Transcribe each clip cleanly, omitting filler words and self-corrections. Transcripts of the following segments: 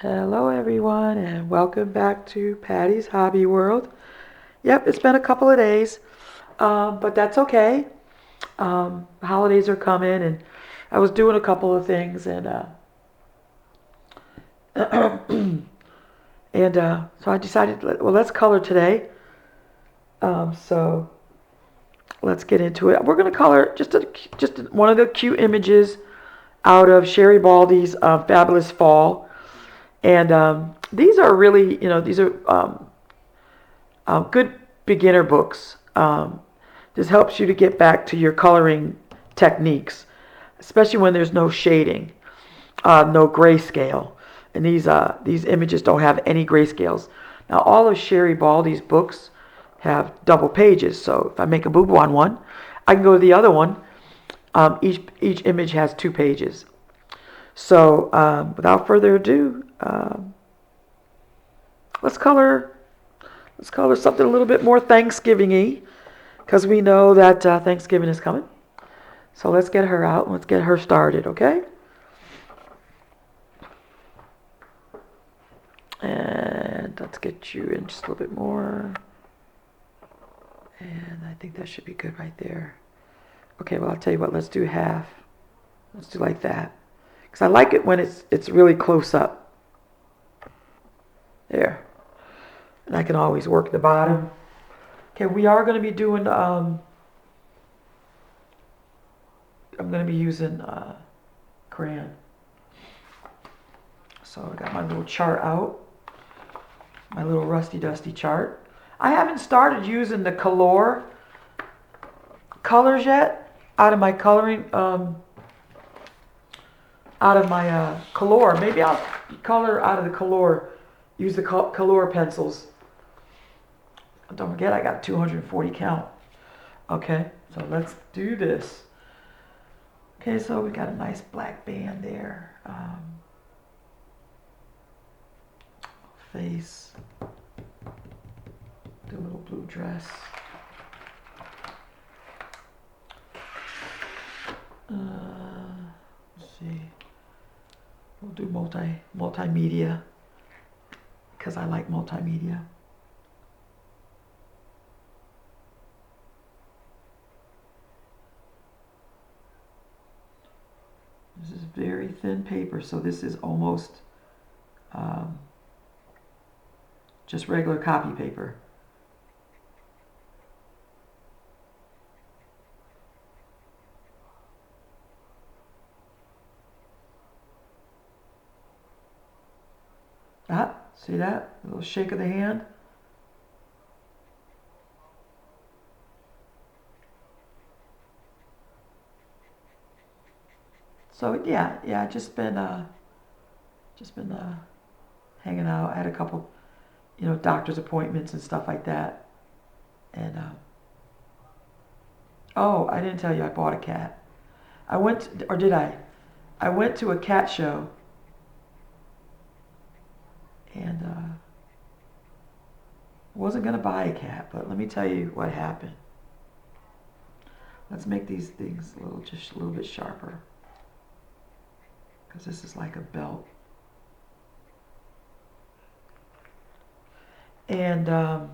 Hello, everyone, and welcome back to Patty's Hobby World. Yep, it's been a couple of days, but that's okay. Holidays are coming, and I was doing a couple of things, so I decided, well, let's color today. So let's get into it. We're gonna color just one of the cute images out of Sheri Baldy's Fabulous Fall, and these are really, these are good beginner books. This helps you to get back to your coloring techniques, especially when there's no shading, no grayscale. And these images don't have any grayscales. Now, all of Sherry Baldy's books have double pages, so if I make a boo-boo on one, I can go to the other one. Each image has 2 pages. So, without further ado, let's color let's color something a little bit more Thanksgiving-y, because we know that Thanksgiving is coming. So let's get her out and let's get her started, okay? And let's get you in just a little bit more. And I think that should be good right there. Okay, well, I'll tell you what, let's do half. Let's do like that. Because I like it when it's really close up. There. And I can always work the bottom. Okay, we are going to be doing, I'm going to be using crayon. So I got my little chart out. My little rusty dusty chart. I haven't started using the color colors yet out of my coloring, out of my color. Maybe I'll color out of the color, use the color pencils. Don't forget I got 240 count. Okay, so let's do this. Okay, so we got a nice black band there. Face. Do a little blue dress. Let's see. We'll do multimedia because I like multimedia. This is very thin paper, so this is almost um, just regular copy paper. Ah, see that? A little shake of the hand. So yeah, just been hanging out. I had a couple, doctor's appointments and stuff like that. And oh, I didn't tell you I bought a cat. I went, or did I? I went to a cat show, and wasn't gonna buy a cat, but let me tell you what happened. Let's make these things just a little bit sharper, because this is like a belt. And I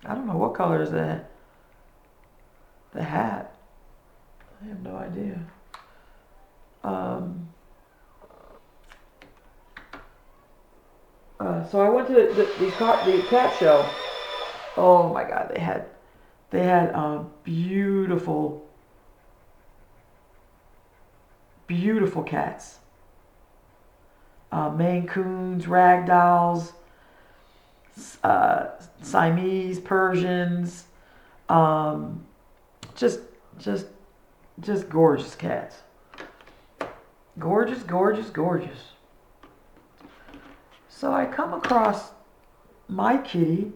don't know what color is that. The hat. I have no idea. Um, so I went to the cat show. Oh my God, they had beautiful, beautiful cats. Maine Coons, Ragdolls, uh, Siamese, Persians, um, just, just, just gorgeous cats. Gorgeous, gorgeous, gorgeous. So I come across my kitty.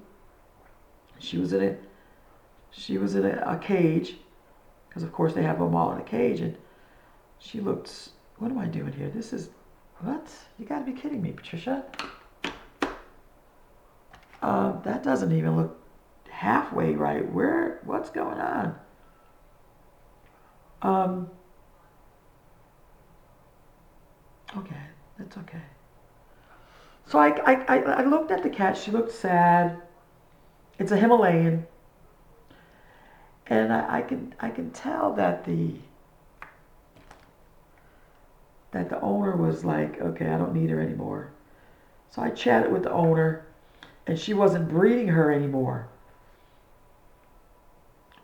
She was in a she was in a cage, because of course they have them all in a cage, and she looked. What am I doing here? This is what? You got to be kidding me, Patricia. That doesn't even look halfway right. What's going on? Um, Okay, that's okay. So I looked at the cat. She looked sad. It's a Himalayan, and I can tell that the owner was like, okay, I don't need her anymore. So I chatted with the owner, and she wasn't breeding her anymore.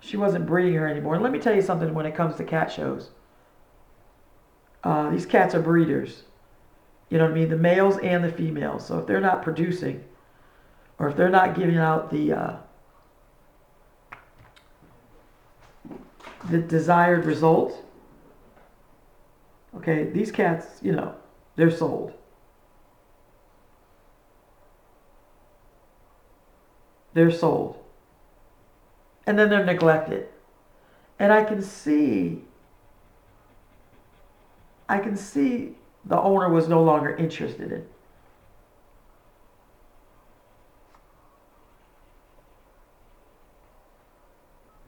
She wasn't breeding her anymore. And let me tell you something when it comes to cat shows. These cats are breeders. You know what I mean? The males and the females. So if they're not producing, or if they're not giving out the desired result, okay, these cats, they're sold. They're sold. And then they're neglected. And I can see the owner was no longer interested in.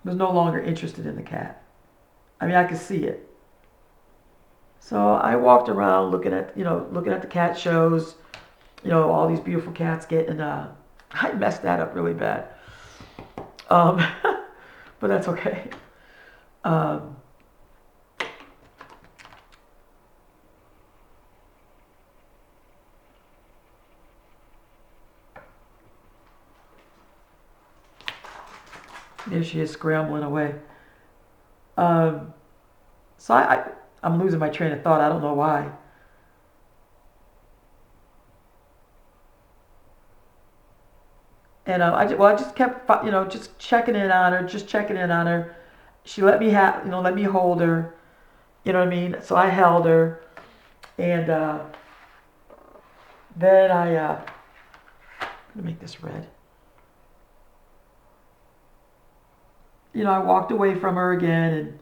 Was no longer interested in the cat. I mean, I could see it. So I walked around looking at the cat shows, all these beautiful cats getting, I messed that up really bad. Um, but that's okay. Um, there she is scrambling away. Um, so I'm losing my train of thought. I don't know why. And I just kept, just checking in on her, just checking in on her. She let me hold her. You know what I mean? So I held her, and then I'm gonna make this red. I walked away from her again and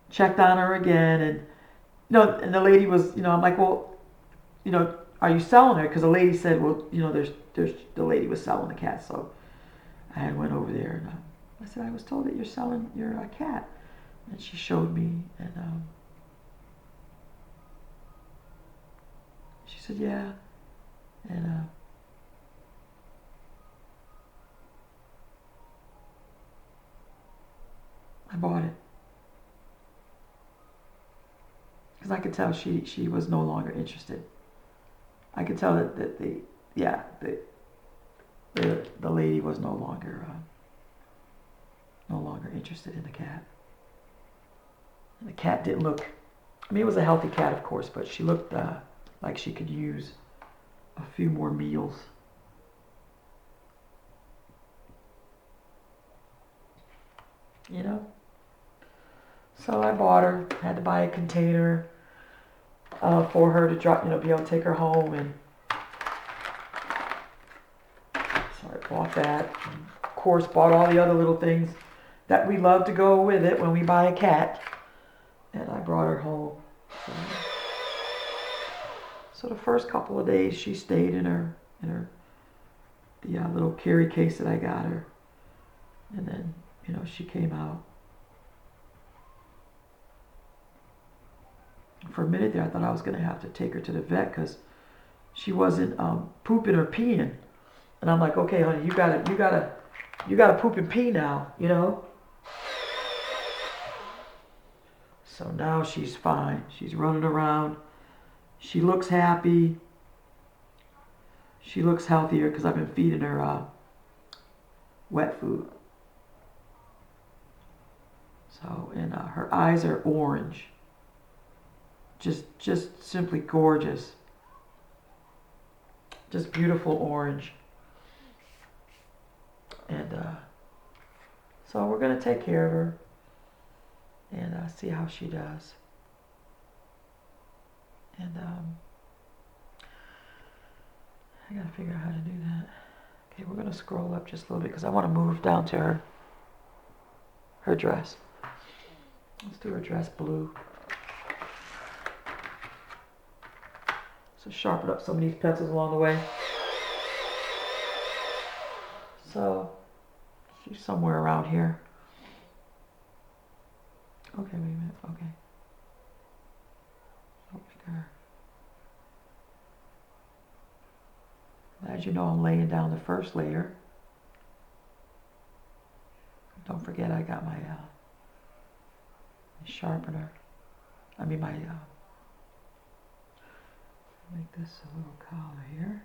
checked on her again, and and the lady was, I'm like, well, are you selling her? Because the lady said, well, there's the lady was selling the cat, so I had went over there and I said, I was told that you're selling your cat, and she showed me, and she said, yeah, and I bought it because I could tell she was no longer interested. I could tell that the lady was no longer interested in the cat. And the cat didn't look. I mean, it was a healthy cat, of course, but she looked like she could use a few more meals. You know. So I bought her. Had to buy a container for her to drop. Be able to take her home, and so I bought that. And of course, bought all the other little things that we love to go with it when we buy a cat. And I brought her home. So the first couple of days she stayed in her the little carry case that I got her, and then she came out. For a minute there, I thought I was going to have to take her to the vet because she wasn't pooping or peeing, and I'm like, okay, honey, you gotta poop and pee now, So now she's fine. She's running around. She looks happy. She looks healthier because I've been feeding her wet food. So, and her eyes are orange. Just simply gorgeous. Just beautiful orange. And so we're going to take care of her and see how she does. And I got to figure out how to do that. Okay, we're going to scroll up just a little bit because I want to move down to her dress. Let's do her dress blue. So sharpen up some of these pencils along the way. So she's somewhere around here. Okay, wait a minute. Okay. Over there. As you know, I'm laying down the first layer. Don't forget I got my sharpener. I mean my, make this a little collar here.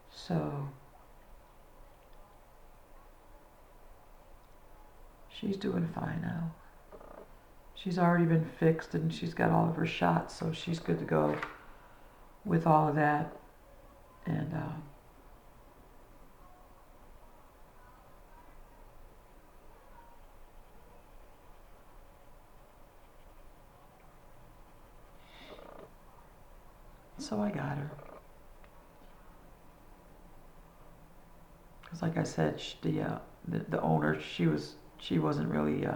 So she's doing fine now. She's already been fixed and she's got all of her shots, so she's good to go with all of that. And so I got her. Because like I said, the owner, she wasn't really,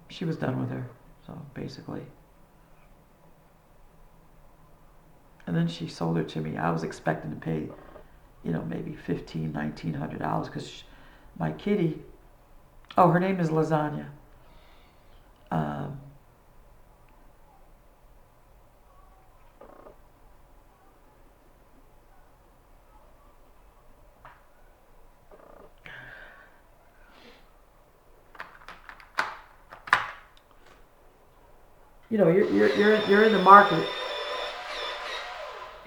she was done with her, so basically. And then she sold her to me. I was expecting to pay, maybe $1,500, $1,900 because my kitty, oh, her name is Lasagna. You're in the market.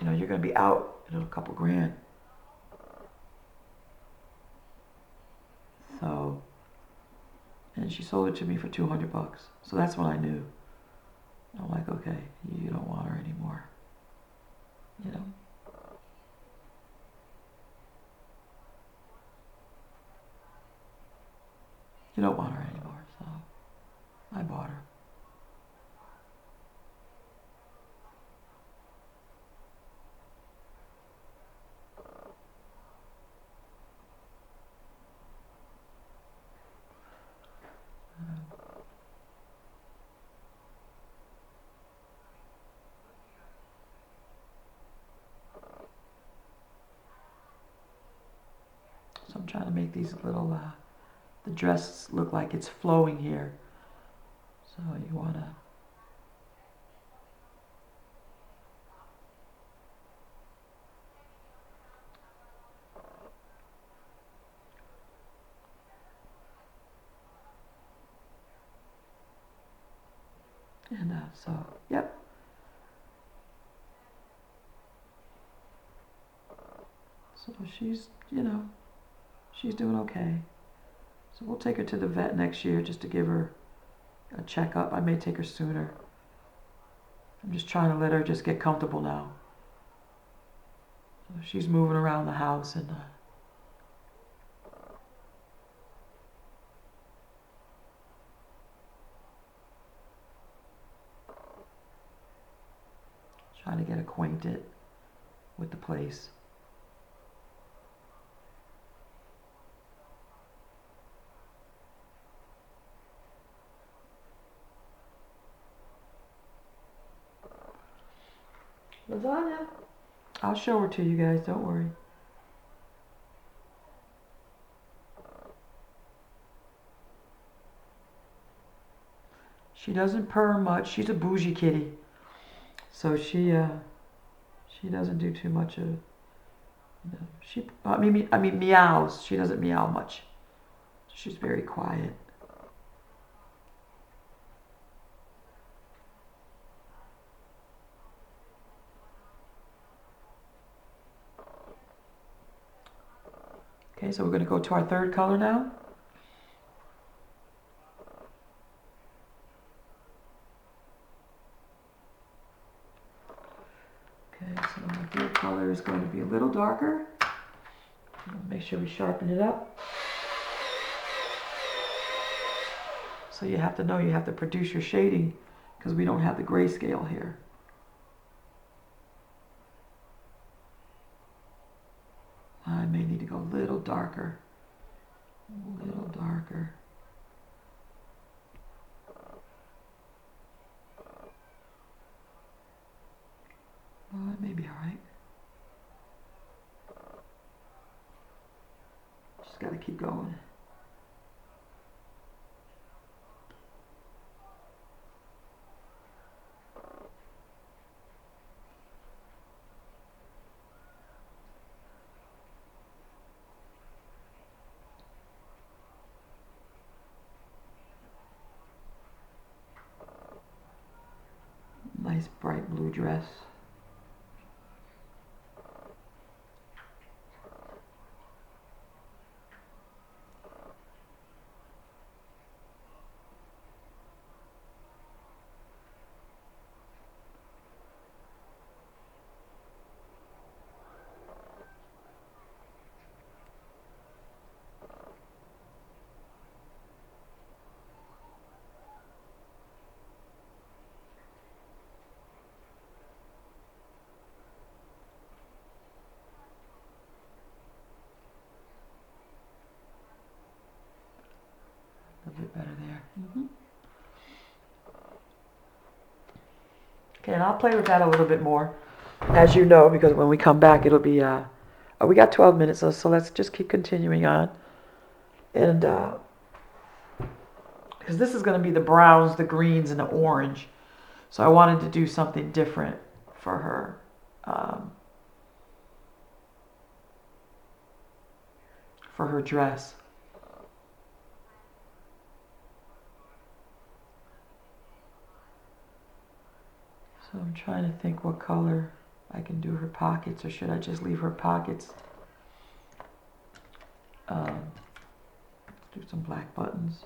You're gonna be out, a couple grand. So, and she sold it to me for $200. So that's when I knew. I'm like, okay, you don't want her anymore. You don't want her anymore. So I bought her. So I'm trying to make these little, the dress look like it's flowing here. So you want to, and so, yep. So she's, she's doing okay. So we'll take her to the vet next year just to give her a checkup. I may take her sooner. I'm just trying to let her just get comfortable now. So she's moving around the house and trying to get acquainted with the place. Lasagna. I'll show her to you guys, don't worry. She doesn't purr much. She's a bougie kitty. So she doesn't do too much of, I mean meows. She doesn't meow much. She's very quiet. Okay, so we're going to go to our third color now. Okay, so our third color is going to be a little darker. Make sure we sharpen it up. So you have to know you have to produce your shading because we don't have the grayscale here. I may need to go a little darker. A little darker. It may be alright. Just gotta keep going. Nice bright blue dress. A bit better there. Okay, and I'll play with that a little bit more, as you know, because when we come back, it'll be, we got 12 minutes, so let's just keep continuing on. And, because this is going to be the browns, the greens, and the orange. So I wanted to do something different for her. For her dress. So I'm trying to think what color I can do her pockets, or should I just leave her pockets? Let's do some black buttons.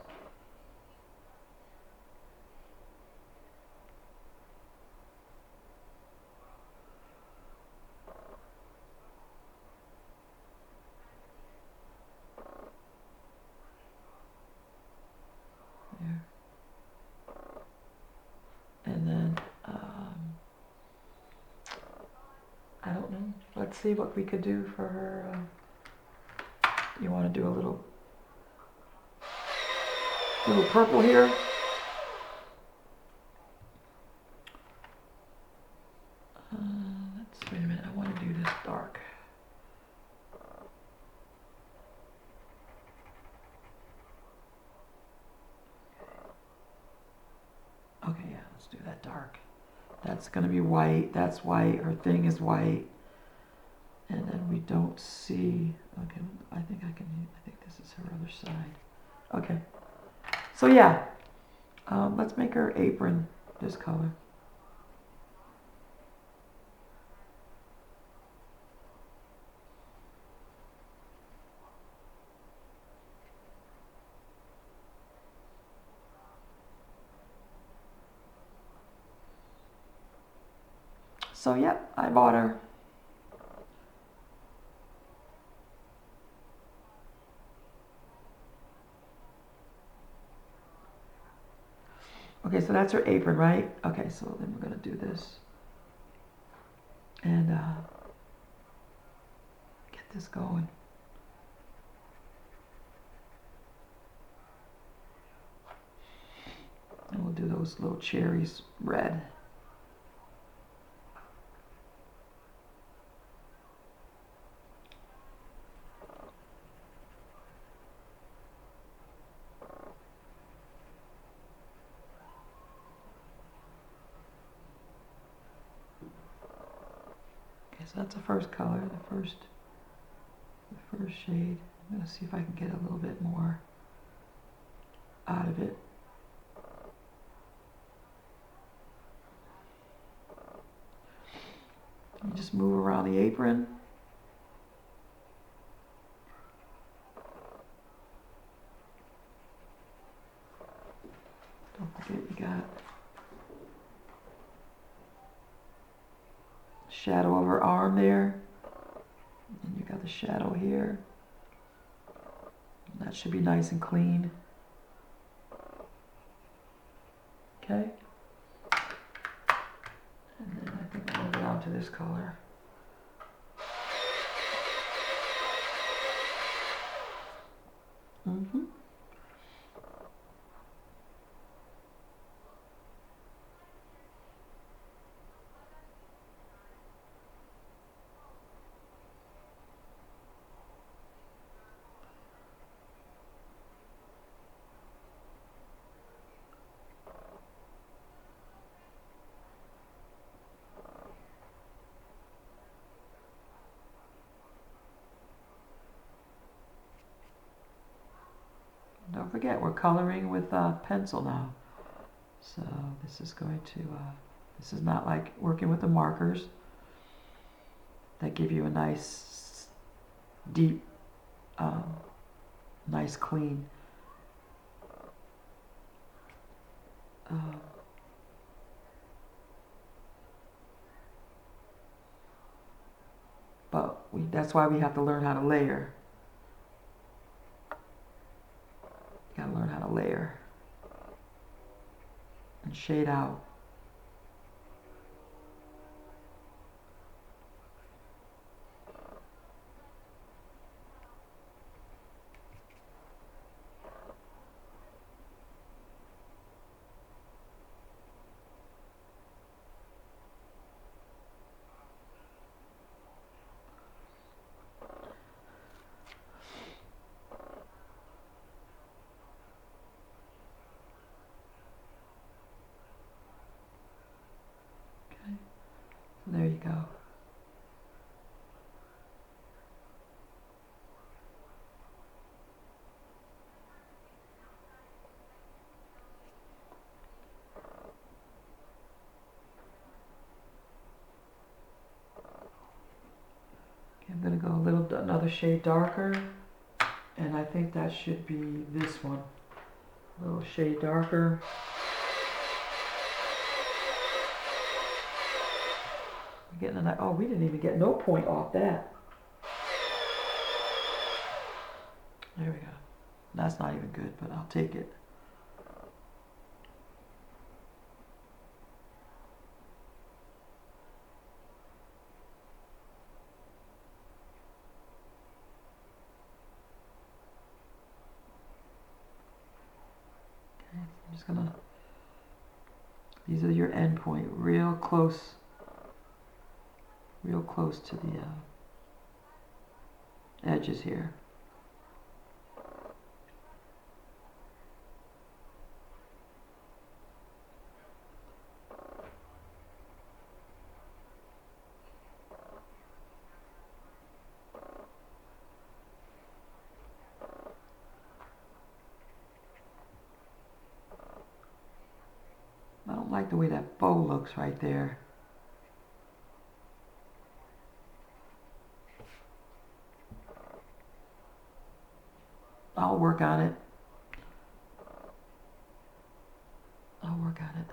There. And then, I don't know. Let's see what we could do for her. You want to do a little purple here? Wait a minute. I want to do this dark. Okay, yeah, let's do that dark. That's going to be white. That's white. Her thing is white. And then we don't see. Okay, I think this is her other side. Okay. So yeah, let's make her apron this color. So yep, I bought her. Okay, so that's her apron, right? Okay, so then we're gonna do this. And get this going. And we'll do those little cherries red. Okay, so that's the first color, the first shade. I'm gonna see if I can get a little bit more out of it. And just move around the apron. Don't forget you got shadow of her arm there. And you got the shadow here. That should be nice and clean. Okay. And then I think I'll go down to this color. Don't forget, we're coloring with pencil now. So this is going to, this is not like working with the markers that give you a nice, deep, nice, clean but that's why we have to learn how to layer. You gotta learn how to layer and shade out. There you go. Okay, I'm going to go another shade darker, and I think that should be this one. A little shade darker. We're getting oh, we didn't even get no point off that. There we go. That's not even good, but I'll take it. Okay, I'm just gonna, these are your end point, real close to the edges here. I don't like the way that bow looks right there. I'll work on it. I'll work on it.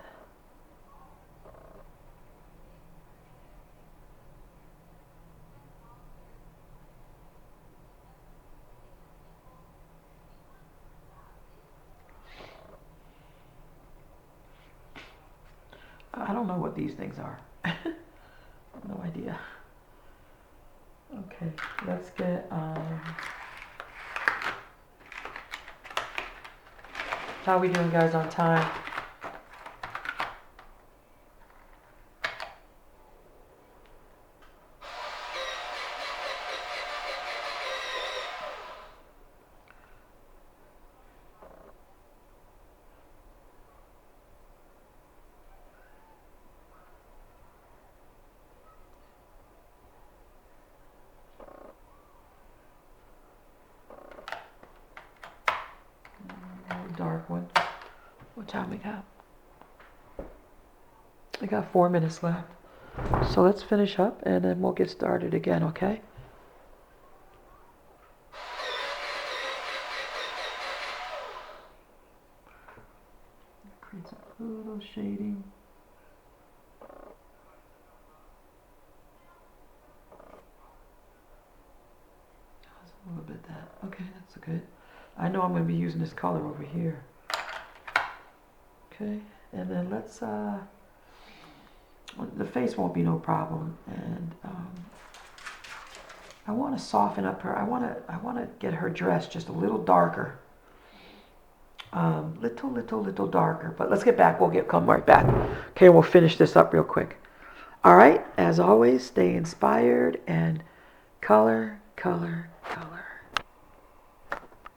I don't know what these things are. No idea. Okay, let's get, how are we doing, guys, on time? Dark one. What time we got? We got 4 minutes left. So let's finish up and then we'll get started again, okay? Create some little shading. A little bit that. Okay, that's good. I know I'm going to be using this color over here. Okay, and then let's, the face won't be no problem, and I want to soften up her. I want to get her dress just a little darker. Little darker. But let's get back. Come right back. Okay, we'll finish this up real quick. All right, as always, stay inspired and color, color,